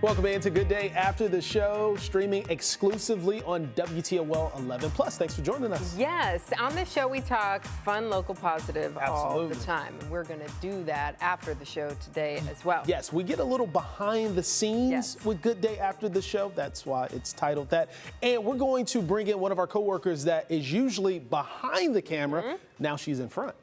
Welcome into Good Day After the Show, streaming exclusively on WTOL 11+. Thanks for joining us. Yes, on this show we talk fun, local, positive all the time. And we're going to do that after the show today as well. Yes, we get a little behind the scenes with Good Day After the Show. That's why it's titled that. And we're going to bring in one of our coworkers that is usually behind the camera. Now she's in front.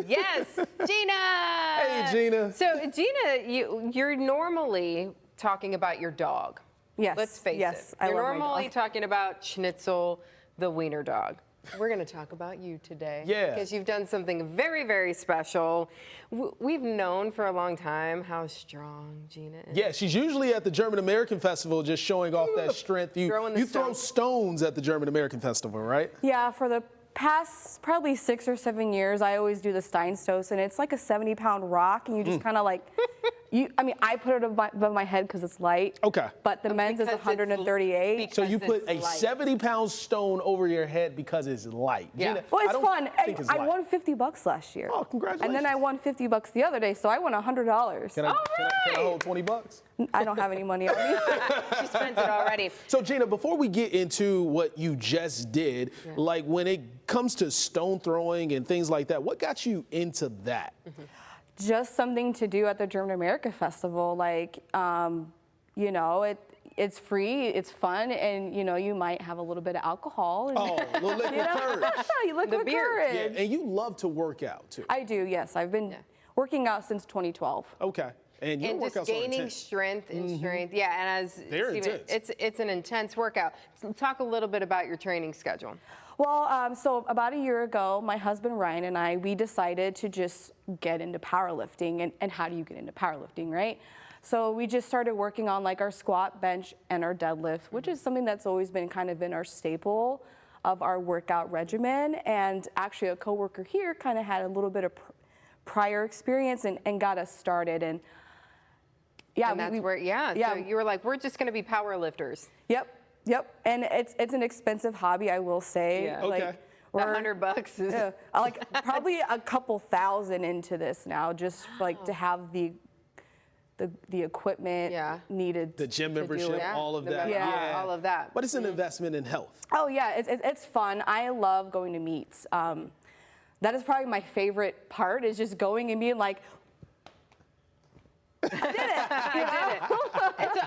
Yes, Gina. Hey, Gina. So, Gina, you're normally talking about your dog. Yes. Let's face it. I You're love my normally dog. talking about Schnitzel, the wiener dog. We're going to talk about you today. Yeah. Because you've done something very, very special. We've known for a long time how strong Gina is. Yeah, she's usually at the German American Festival just showing off that strength. You throw stones at the German American Festival, right? Yeah, for the past probably 6 or 7 years, I always do the Steinstoß, and it's like a 70-pound rock, and you just kind of like, I put it above my head because it's light. Okay. But the men's is 138. So you put a 70-pound stone over your head because it's light. Yeah. Gina, Well, it's fun. I won light. $50 last year. Oh, congratulations. And then I won $50 the other day, so I won $100. Can I hold $20? I don't have any money on me. She spent it already. So Gina, before we get into what you just did, like when it comes to stone throwing and things like that, what got you into that? Just something to do at the German America Festival. Like, it's free, it's fun, and you might have a little bit of alcohol. And, Oh, little liquid courage. You liquid courage. Yeah, and you love to work out too. I do, yes. I've been working out since 2012. Okay. And your just workouts are gaining intense. strength and strength. Yeah, and as They're Steven, intense. it's an intense workout. So talk a little bit about your training schedule. Well, so about a year ago, my husband Ryan and we decided to just get into powerlifting. And how do you get into powerlifting, right? So we just started working on like our squat, bench, and our deadlift, which is something that's always been kind of in our staple of our workout regimen. And actually a coworker here kind of had a little bit of prior experience and got us started. And yeah, and that's where, so you were like, we're just going to be power lifters. Yep. And it's an expensive hobby, I will say. Yeah. Like, Okay. $100 is like probably a couple thousand into this now, just like to have the equipment needed. The gym membership, all of that. All of that. But it's an investment in health. Oh yeah, it's fun. I love going to meets. That is probably my favorite part, is just going and being like, I did it.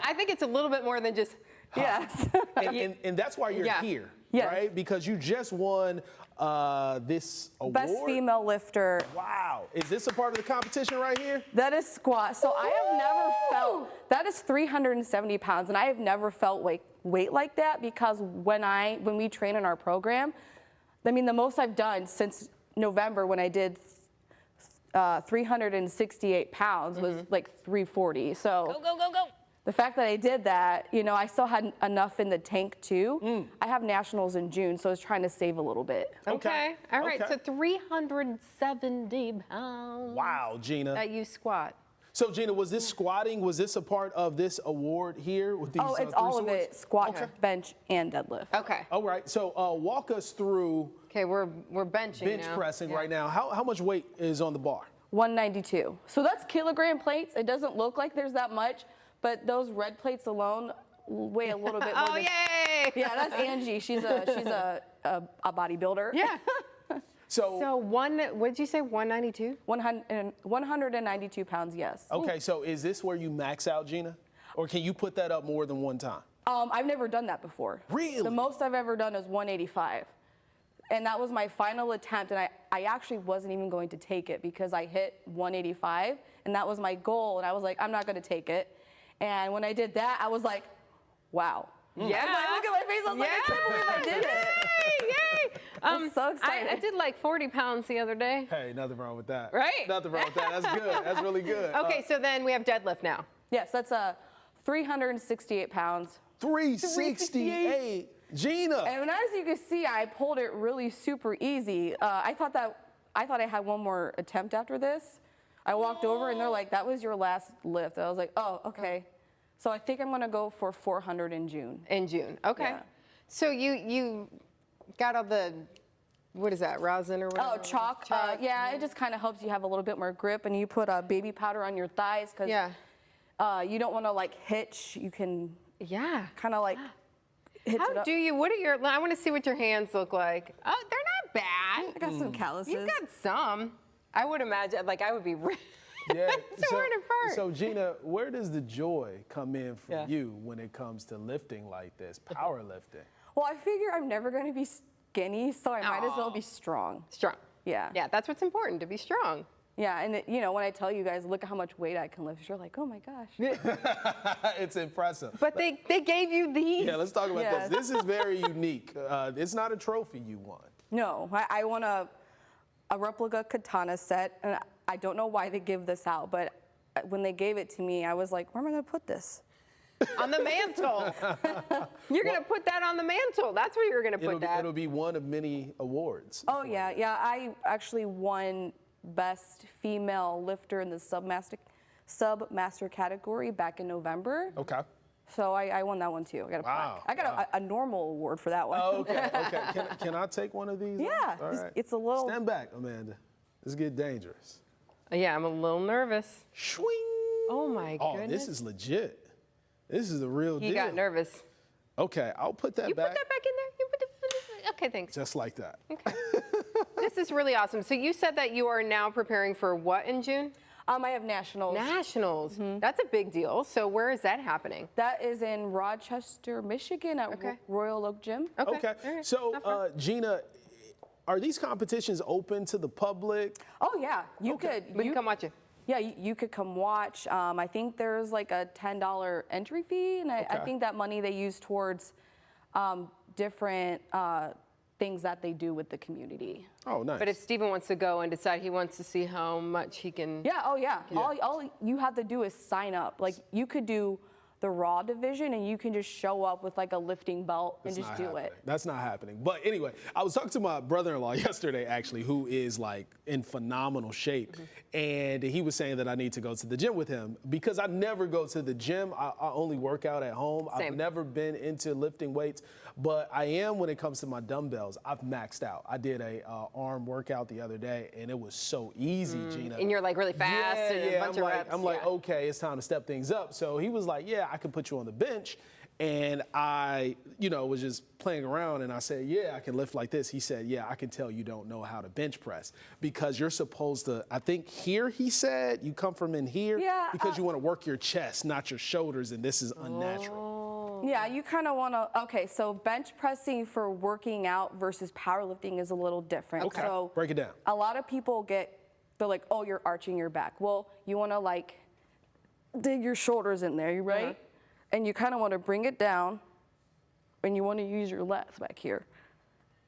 I think it's a little bit more than just. Yes. And that's why you're here, right? Because you just won this award. Best female lifter. Wow. Is this a part of the competition right here? That is squat. So I have never felt, that is 370 pounds, and I have never felt weight like that, because when we train in our program, the most I've done since November when I did 368 pounds was like 340. So Go. the fact that I did that, I still had enough in the tank too. I have nationals in June, so I was trying to save a little bit. Okay. All right. So 370 pounds. Wow, Gina. That you squat. So Gina, was this squatting? Was this a part of this award here with these? It's all of it: squat, bench, and deadlift. Okay. All right. So walk us through. Okay, we're benching bench pressing right now. How much weight is on the bar? 192. So that's kilogram plates. It doesn't look like there's that much, but those red plates alone weigh a little bit more. Oh, yay! Yeah, that's Angie. She's a bodybuilder. Yeah. So what did you say? 192? 192 pounds. Yes. Okay. So is this where you max out, Gina, or can you put that up more than one time? I've never done that before. Really? The most I've ever done is 185. And that was my final attempt, and I actually wasn't even going to take it because I hit 185, and that was my goal, and I was like, I'm not going to take it. And when I did that, I was like, wow. Yeah. I was like, look at my face. I was like, I can't believe I did it. Yay! I'm so excited. I did like 40 pounds the other day. Hey, nothing wrong with that. Right? Nothing wrong with that. That's good. That's really good. Okay, so then we have deadlift now. Yes, that's 368 pounds. 368. Gina. And as you can see, I pulled it really super easy. I thought I had one more attempt after this. I walked over and they're like, that was your last lift. I was like, oh, okay. So I think I'm gonna go for 400 in June. In June, okay. Yeah. So you got all the, what is that, rosin or whatever? Oh, chalk. Yeah, it just kind of helps you have a little bit more grip, and you put baby powder on your thighs because You don't want to like hitch. You can kind of like hitch it How up. do you? What are your? I want to see what your hands look like. Oh, they're not bad. I got some calluses. You've got some. I would imagine, like I would be. Yeah. torn apart. So Gina, where does the joy come in for you when it comes to lifting like this, powerlifting? Well, I figure I'm never going to be skinny, so I might as well be strong. Strong. Yeah. Yeah, that's what's important, to be strong. Yeah, and you know, when I tell you guys, look at how much weight I can lift, you're like, oh my gosh. It's impressive. But they gave you these. Yeah, let's talk about this. This is very unique. It's not a trophy you won. No, I won a replica katana set, and I don't know why they give this out, but when they gave it to me, I was like, where am I going to put this? On the mantle. You're going to put that on the mantle. That's where you're going to put that. It'll be one of many awards. Oh, yeah. I actually won Best Female Lifter in the Submaster category back in November. Okay. So I won that one too. I got a plaque. I got a normal award for that one. Oh, okay. Can I take one of these? Yeah. All right. It's a little. Stand back, Amanda. This get dangerous. Yeah, I'm a little nervous. Swing. Oh my goodness. Oh, this is legit. This is the real deal. You got nervous. Okay, I'll put that back. You put that back in there? You put the, okay, thanks. Just like that. Okay. This is really awesome. So you said that you are now preparing for what in June? I have nationals. Nationals. That's a big deal. So where is that happening? That is in Rochester, Michigan at Royal Oak Gym. Okay. Right. So, Gina, are these competitions open to the public? Oh yeah, you could. We can come watch it. Yeah, you could come watch. I think there's like a $10 entry fee, and I think that money they use towards different things that they do with the community. Oh, nice. But if Steven wants to go and decide he wants to see how much he can. Yeah, oh yeah. All you have to do is sign up. Like you could do the raw division and you can just show up with like a lifting belt and just do it. That's not happening. But anyway, I was talking to my brother-in-law yesterday actually, who is like in phenomenal shape. And he was saying that I need to go to the gym with him because I never go to the gym. I only work out at home. Same. I've never been into lifting weights, but I am when it comes to my dumbbells. I've maxed out. I did a arm workout the other day and it was so easy, Gina. And you're like really fast and a bunch of reps. I'm like, okay, it's time to step things up. So he was like, yeah, I can put you on the bench. And I, was just playing around and I said, yeah, I can lift like this. He said, yeah, I can tell you don't know how to bench press because you're supposed to, I think here he said, you come from in here because you want to work your chest, not your shoulders, and this is unnatural. Yeah, you kind of want to, okay, so bench pressing for working out versus powerlifting is a little different. Okay, so break it down. A lot of people they're like, oh, you're arching your back. Well, you want to like dig your shoulders in there, right? And you kind of want to bring it down and you want to use your lats back here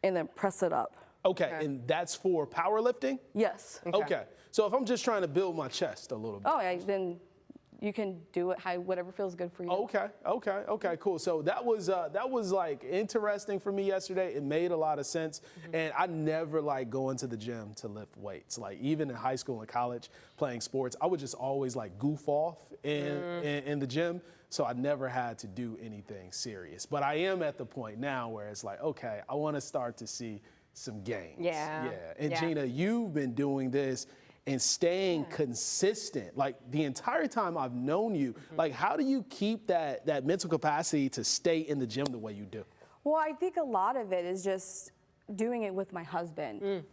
and then press it up. Okay, and that's for powerlifting? Yes. Okay. So if I'm just trying to build my chest a little bit. Oh, yeah, then you can do it whatever feels good for you. Okay, cool. So that was like interesting for me yesterday. It made a lot of sense. And I never like going to the gym to lift weights. Like even in high school and college playing sports, I would just always like goof off in the gym. So I never had to do anything serious. But I am at the point now where it's like, okay, I want to start to see some gains. Yeah. And Gina, you've been doing this and staying consistent, like the entire time I've known you. Like, how do you keep that mental capacity to stay in the gym the way you do? Well, I think a lot of it is just doing it with my husband.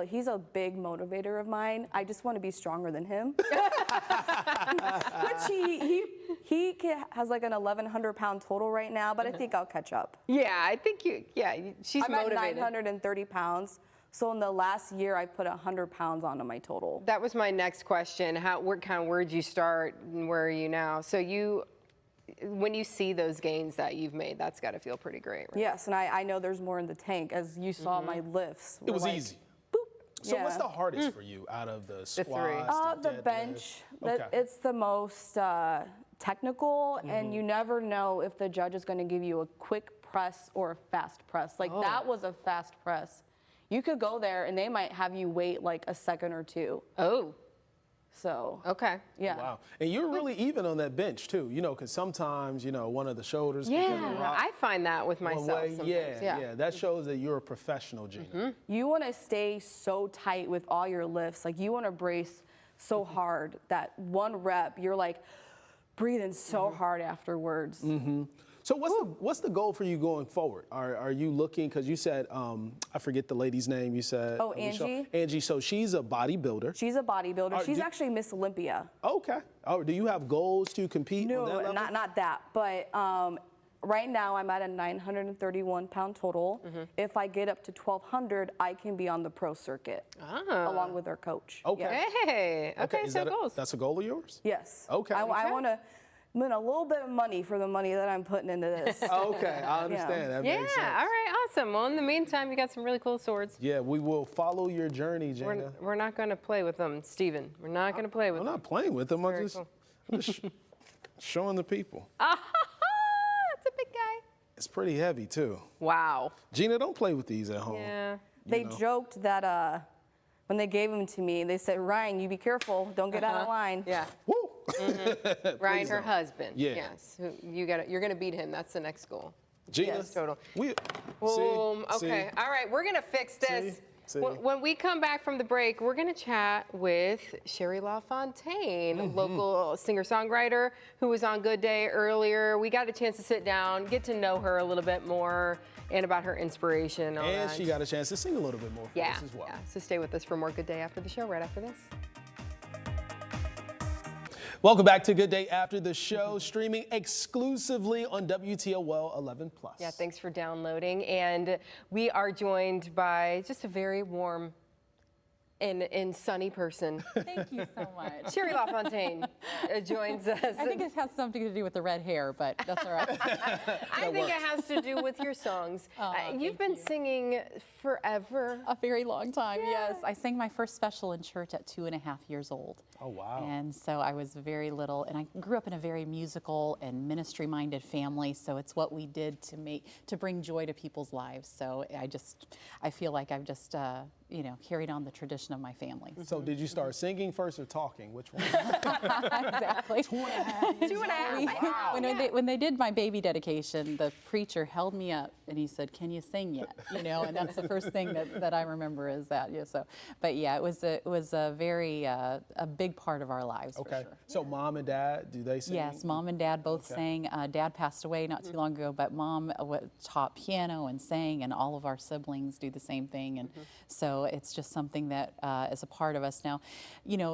He's a big motivator of mine. I just want to be stronger than him. Which he has like an 1,100 pound total right now, but I think I'll catch up. Yeah, I think she's I'm motivated. at 930 pounds. So in the last year, I put 100 pounds onto my total. That was my next question. Where'd you start and where are you now? So when you see those gains that you've made, that's got to feel pretty great, right? Yes, and I know there's more in the tank. As you saw my lifts. It was easy. Boop. So what's the hardest for you out of the squats? The bench. It's the most technical, and you never know if the judge is going to give you a quick press or a fast press. Like that was a fast press. You could go there and they might have you wait like a second or two. Oh. So. Okay. Yeah. Wow. And you're really even on that bench too, because sometimes, one of the shoulders can rock I find that with myself one way. sometimes. Yeah. That shows that you're a professional, Gina. You want to stay so tight with all your lifts. Like you want to brace so hard that one rep, you're like breathing so hard afterwards. So what's the goal for you going forward? Are you looking, because you said, I forget the lady's name you said. Oh, Angie. Angie, so she's a bodybuilder. She's a bodybuilder. She's actually Miss Olympia. Okay. Oh, do you have goals to compete on that No, level? not that. But right now I'm at a 931 pound total. If I get up to 1,200, I can be on the pro circuit along with our coach. Okay. Yeah. Hey, okay, Is so that goals. that's a goal of yours? Yes. Okay. I want to win a little bit of money for the money that I'm putting into this. Okay, I understand. That Yeah, makes sense. all right, awesome. Well, in the meantime, you got some really cool swords. Yeah, we will follow your journey, Jana. We're not going to play with them, Steven. We're not going to play with I'm them. not playing with them. I'm Very just, cool. I'm just showing the people. That's a big guy. It's pretty heavy too. Wow. Gina, don't play with these at home. Yeah. They joked that when they gave them to me, they said, Ryan, you be careful. Don't get out of line. Yeah. Woo! Ryan, her husband. Yeah. Yes. You're going to beat him. That's the next goal. Gina, Yes. Total. we, Boom. see, Okay. All right. We're going to fix this. See? When we come back from the break, we're going to chat with Sherry LaFontaine, local singer-songwriter who was on Good Day earlier. We got a chance to sit down, get to know her a little bit more, and about her inspiration. And all And that. she got a chance to sing a little bit more for Yeah. us as well. Yeah. So stay with us for more Good Day after the show, right after this. Welcome back to Good Day After the Show, streaming exclusively on WTOL 11+. Yeah, thanks for downloading. And we are joined by just a very warm and sunny person. Thank you so much. Sherry LaFontaine joins us. I think it has something to do with the red hair, but that's all right. I think it has to do with your songs. You've been singing forever. A very long time, yes. I sang my first special in church at 2.5 years old. Oh, wow. And so I was very little, and I grew up in a very musical and ministry-minded family, so it's what we did to bring joy to people's lives. So I feel like I've just, carried on the tradition of my family. So did you start singing first or talking? Which one? Exactly. 2.5. Wow. When they did my baby dedication, the preacher held me up and he said, "Can you sing yet?" And that's the first thing that I remember is that. Yeah. So, but yeah, it was a very a big part of our lives. Okay. For sure. So mom and dad, do they sing? Yes, mom and dad both sang. Dad passed away not too long ago, but mom taught piano and sang, and all of our siblings do the same thing. And so it's just something that is a part of us. Now,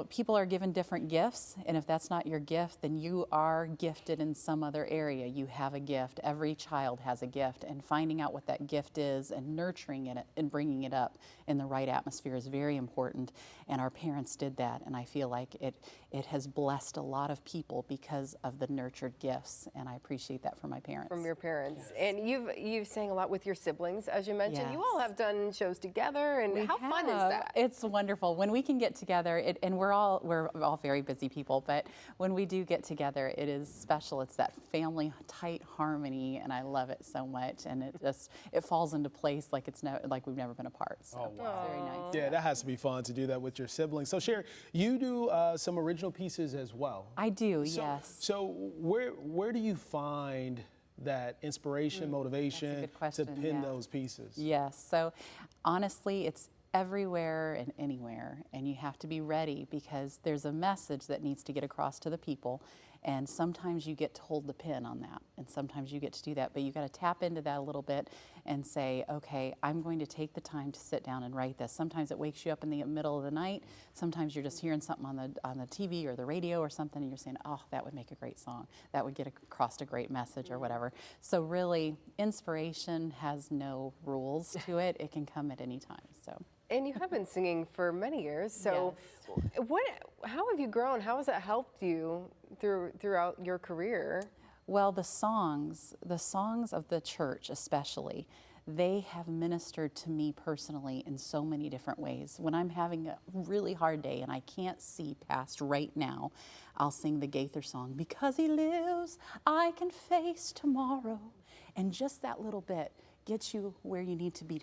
people are given different gifts, and if that's not your gift, then you are gifted in some other area. You have a gift. Every child has a gift, and finding out what that gift is and nurturing it and bringing it up in the right atmosphere is very important. And our parents did that, and I feel like it has blessed a lot of people because of the nurtured gifts, and I appreciate that from my parents. From your parents. And you've sang a lot with your siblings, as you mentioned. Yes. You all have done shows together, and how fun is that? It's wonderful when we can get together. And we're all very busy people, but when we do get together, it is special. It's that family tight harmony, and I love it so much. And it falls into place like like we've never been apart. So Oh, wow. it's very nice. Yeah, that has to be fun to do that with your siblings. So Sherry, you do some original pieces as well. I do, So, yes. So where do you find that inspiration, motivation good question, to pin yeah. those pieces? Yes. So honestly, it's everywhere and anywhere, and you have to be ready because there's a message that needs to get across to the people, and sometimes you get to hold the pin on that, and sometimes you get to do that, but you got to tap into that a little bit and say, okay, I'm going to take the time to sit down and write this. Sometimes it wakes you up in the middle of the night. Sometimes you're just hearing something on the TV or the radio or something, and you're saying, oh, that would make a great song. That would get across a great message or whatever. So really, inspiration has no rules to it. It can come at any time. So. And you have been singing for many years. So how have you grown? How has that helped you throughout your career? Well, the songs of the church especially, they have ministered to me personally in so many different ways. When I'm having a really hard day and I can't see past right now, I'll sing the Gaither song, "Because He lives, I can face tomorrow." And just that little bit gets you where you need to be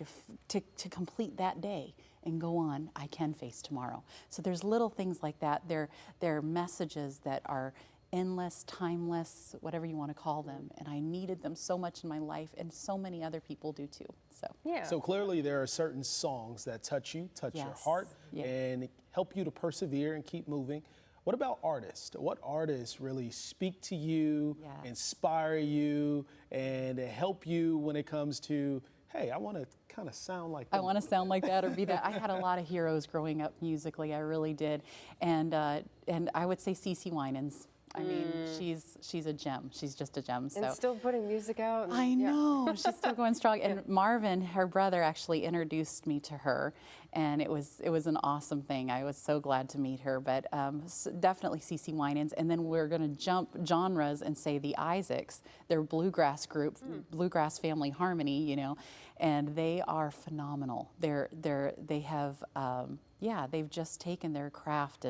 to complete that day and go on. I can face tomorrow. So there's little things like that. They're messages that are endless, timeless, whatever you want to call them. And I needed them so much in my life, and so many other people do too. So Yeah. So clearly there are certain songs that touch you, touch your Yes. heart, Yeah. and help you to persevere and keep moving. What about artists? What artists really speak to you, Yeah. inspire you, and help you when it comes to, hey, I want to kind of sound like I them? want to sound like that or be that. I had a lot of heroes growing up musically. I really did, and I would say CeCe Winans. I mean, she's a gem. She's just a gem. And So still putting music out. I know she's still going strong. And Marvin, her brother, actually introduced me to her, and it was an awesome thing. I was so glad to meet her. But definitely CeCe Winans. And then we're going to jump genres and say the Isaacs. They're a bluegrass group, bluegrass family harmony, you know, and they are phenomenal. They have they've just taken their craft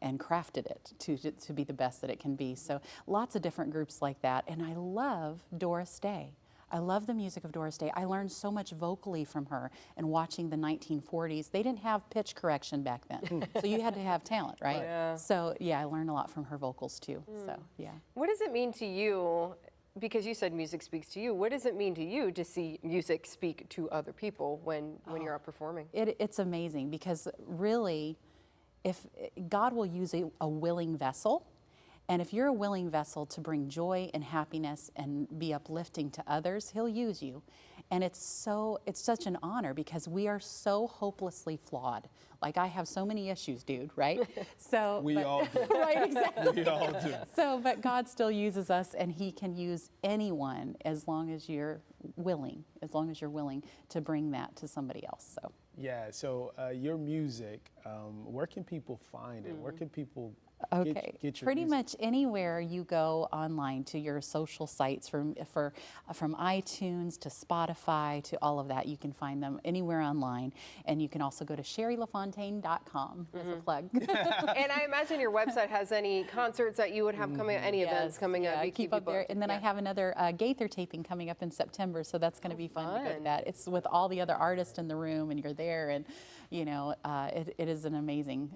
and crafted it to be the best that it can be. So lots of different groups like that. And I love Doris Day. I love the music of Doris Day. I learned so much vocally from her and watching the 1940s. They didn't have pitch correction back then. So you had to have talent, right? Yeah. So yeah, I learned a lot from her vocals too. So yeah. What does it mean to you? Because you said music speaks to you. What does it mean to you to see music speak to other people when you're out performing? It's amazing because really, if God will use a willing vessel, and if you're a willing vessel to bring joy and happiness and be uplifting to others, He'll use you. And it's such an honor because we are so hopelessly flawed. Like I have so many issues, dude, right? So We all do. right, exactly. We all do. So, but God still uses us, and He can use anyone as long as you're willing to bring that to somebody else. So. Yeah, so your music, where can people find it? Where can people Okay, get your pretty music? much anywhere you go online to your social sites, from iTunes to Spotify to all of that, you can find them anywhere online. And you can also go to SherryLafontaine.com as a plug. And I imagine your website has any concerts that you would have coming up, any events coming up. Yeah, You keep you up there. booked. And then I Yeah. have another Gaither taping coming up in September, so that's going to be fun to go to fun. that. It's with all the other artists in the room, and you're there, and you know, it is an amazing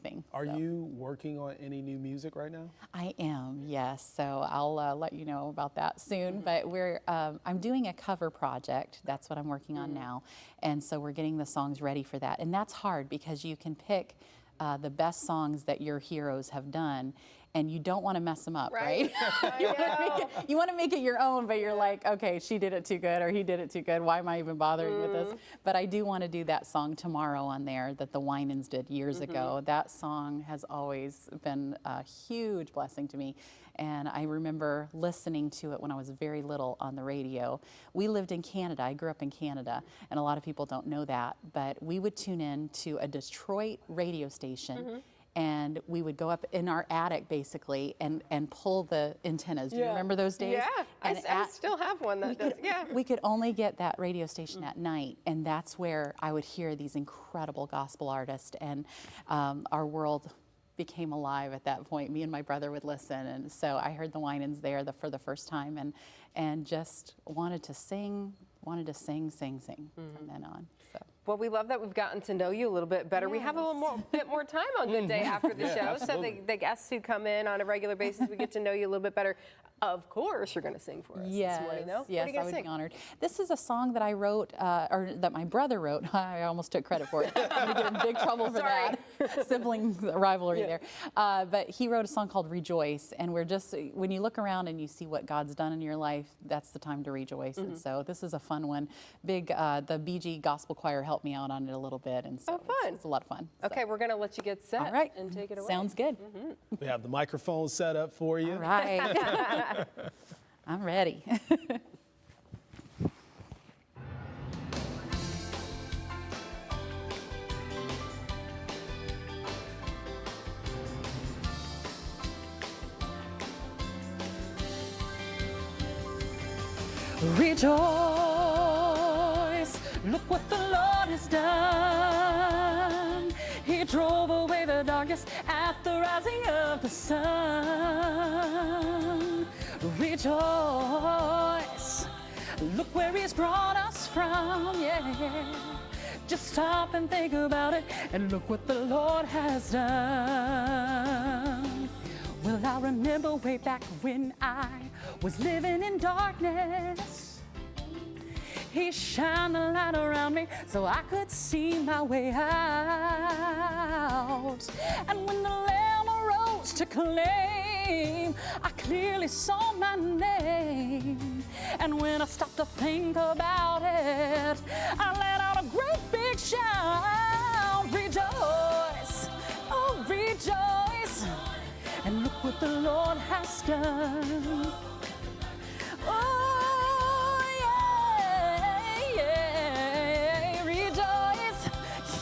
thing. Are So. you working on any new music right now? I am, yes. So I'll let you know about that soon. But I'm doing a cover project. That's what I'm working on now. And so we're getting the songs ready for that. And that's hard because you can pick the best songs that your heroes have done, and you don't want to mess them up, right? You want to make it your own, but you're like, okay, she did it too good, or he did it too good. Why am I even bothering with this? But I do want to do that song Tomorrow on there that the Winans did years ago. That song has always been a huge blessing to me. And I remember listening to it when I was very little on the radio. We lived in Canada. I grew up in Canada, and a lot of people don't know that. But we would tune in to a Detroit radio station. And we would go up in our attic, basically, and pull the antennas. Do you remember those days? Yeah, I still have one that does. Yeah. We could only get that radio station at night, and that's where I would hear these incredible gospel artists, and our world became alive at that point. Me and my brother would listen, and so I heard the Winans there for the first time, and just wanted to sing from then on. So. Well, we love that we've gotten to know you a little bit better. We have a bit more time on Good Day after the show, absolutely. so the guests who come in on a regular basis, we get to know you a little bit better. Of course, you're going to sing for us this morning, though. Yes, what are you I going would to be sing? honored. This is a song that I wrote, or that my brother wrote. I almost took credit for it. I'm going to get in big trouble for Sorry. that. Sibling rivalry there. But he wrote a song called Rejoice, and when you look around and you see what God's done in your life, that's the time to rejoice. And so this is a fun one. The BG Gospel Choir helped me out on it a little bit, and so fun. it's a lot of fun. Okay, we're going to let you get set All right. and take it away. Sounds good. We have the microphone set up for you. All right. I'm ready. Rejoice, look what the Lord has done. He drove away the darkness at the rising of the sun. Rejoice, look where He's brought us from, yeah. Just stop and think about it, and look what the Lord has done. Well, Well, I remember way back when I was living in darkness. He shined a light around me so I could see my way out. And when the Lamb arose to claim, I clearly saw my name. And when I stopped to think about it, I let out a great big shout. Rejoice, oh rejoice, and look what the Lord has done. Oh yeah, yeah, rejoice,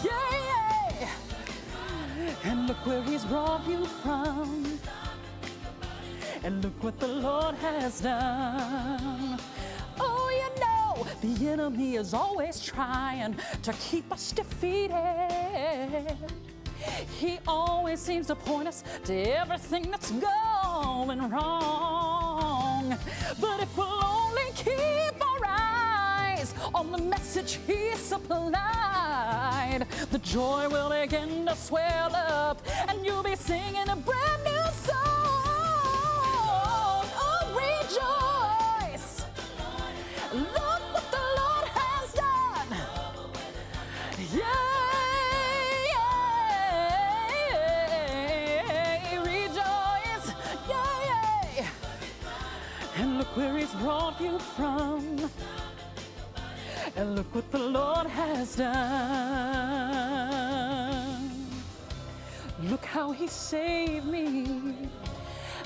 yeah, yeah. And look where he's brought you from. And look what the Lord has done. Oh, you know, the enemy is always trying to keep us defeated. He always seems to point us to everything that's going wrong. But if we'll only keep our eyes on the message he supplied, the joy will begin to swell up and you'll be singing a brand new song. Rejoice! Look what the Lord has done! Yeah, yeah, rejoice! Yeah, yeah! And look where he's brought you from. And look what the Lord has done. Look how he saved me.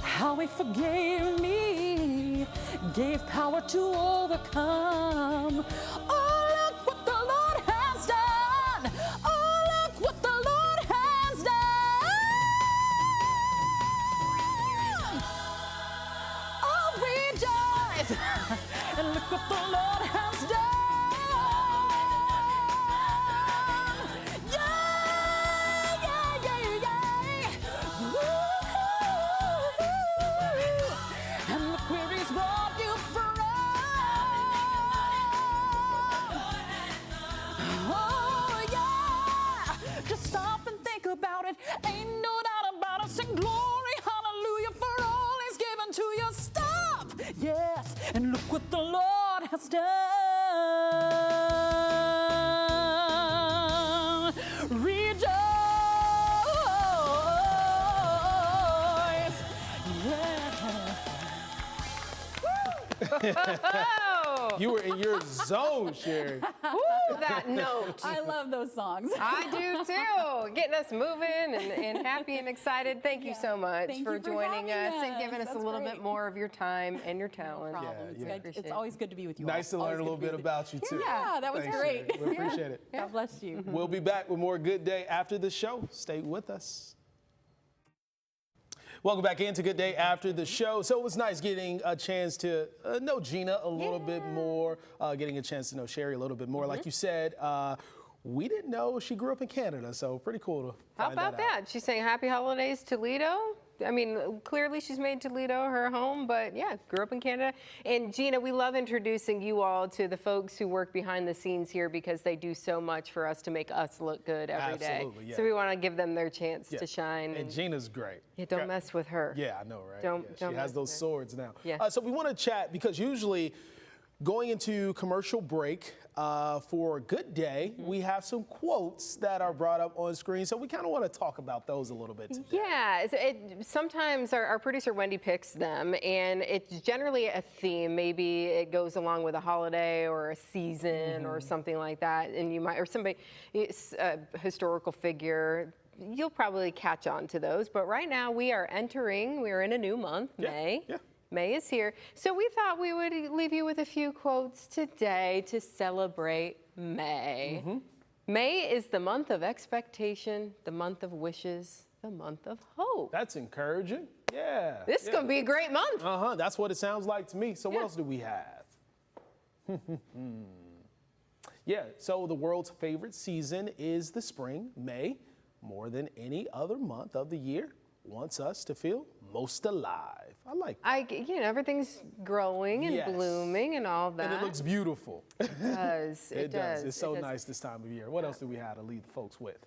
How he forgave me, gave power to overcome. Oh, look what the Lord has done. Oh, look what the Lord has done. Oh, rejoice. And look what the Lord has done. About it, ain't no doubt about it. Sing glory, hallelujah, for all he's given to you. Stop, yes, and look what the Lord has done. Rejoice, Oh, You were in your zone, Sherry. ooh, that note. I love those songs. I do too. Getting us moving and happy and excited. Thank you so much Thank for you for joining having us and us. giving us a That's little great. bit more of your time and your talent. Problem. Yeah, It's, yeah. good. It's always good to be with you. Nice to all. learn a Always little good to bit be about you, too. Yeah, that was Thanks, great. Sherry. We appreciate it. God bless you. We'll be back with more Good Day after the show. Stay with us. Welcome back into Good Day after the show. So it was nice getting a chance to know Gina a little bit more, getting a chance to know Sherry a little bit more. Like you said, we didn't know she grew up in Canada, so pretty cool to How find about out. that? She's saying happy holidays, Toledo. I mean, clearly she's made Toledo her home, but yeah, grew up in Canada. And Gina, we love introducing you all to the folks who work behind the scenes here because they do so much for us to make us look good every day. Absolutely, yeah. So we want to give them their chance Yeah. to shine. And Gina's great. Yeah, don't mess with her. Yeah, I know, right? Don't Yeah, mess she has those with her. swords now. Yeah. So we want to chat because usually going into commercial break for a Good Day, we have some quotes that are brought up on screen. So we kind of want to talk about those a little bit today. Yeah, sometimes our producer Wendy picks them, and it's generally a theme. Maybe it goes along with a holiday or a season or something like that, and you might, or somebody, it's a historical figure. You'll probably catch on to those. But right now we're in a new month, May. Yeah. May is here. So we thought we would leave you with a few quotes today to celebrate May. May is the month of expectation, the month of wishes, the month of hope. That's encouraging. Yeah. This is going to be a great month. That's what it sounds like to me. So what else do we have? Yeah, so the world's favorite season is the spring. May, more than any other month of the year, wants us to feel most alive. I like that. Everything's growing and Yes. blooming and all that. And it looks beautiful. It does. It does. It's so It does. nice this time of year. What else do we have to leave the folks with?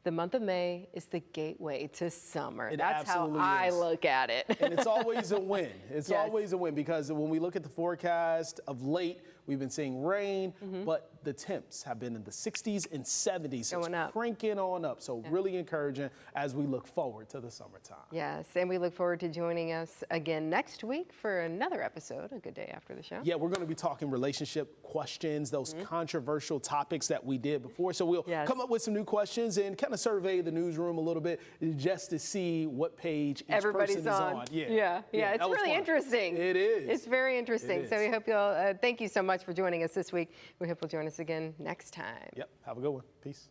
the month of May is the gateway to summer. It That's how absolutely I is. look at it. And it's always a win. It's Yes. always a win because when we look at the forecast of late, we've been seeing rain, but the temps have been in the 60s and 70s. So Going it's up. cranking on up. So really encouraging as we look forward to the summertime. Yes, and we look forward to joining us again next week for another episode, A Good Day After the Show. Yeah, we're going to be talking relationship questions, those controversial topics that we did before. So we'll Yes. come up with some new questions and kind of survey the newsroom a little bit just to see what page each Everybody's person is on. Yeah. It's that was really fun. interesting. It is. It's very interesting. It So we is. hope you'll, thank you so much for joining us this week. We hope you'll join us again next time. Yep, have a good one. Peace.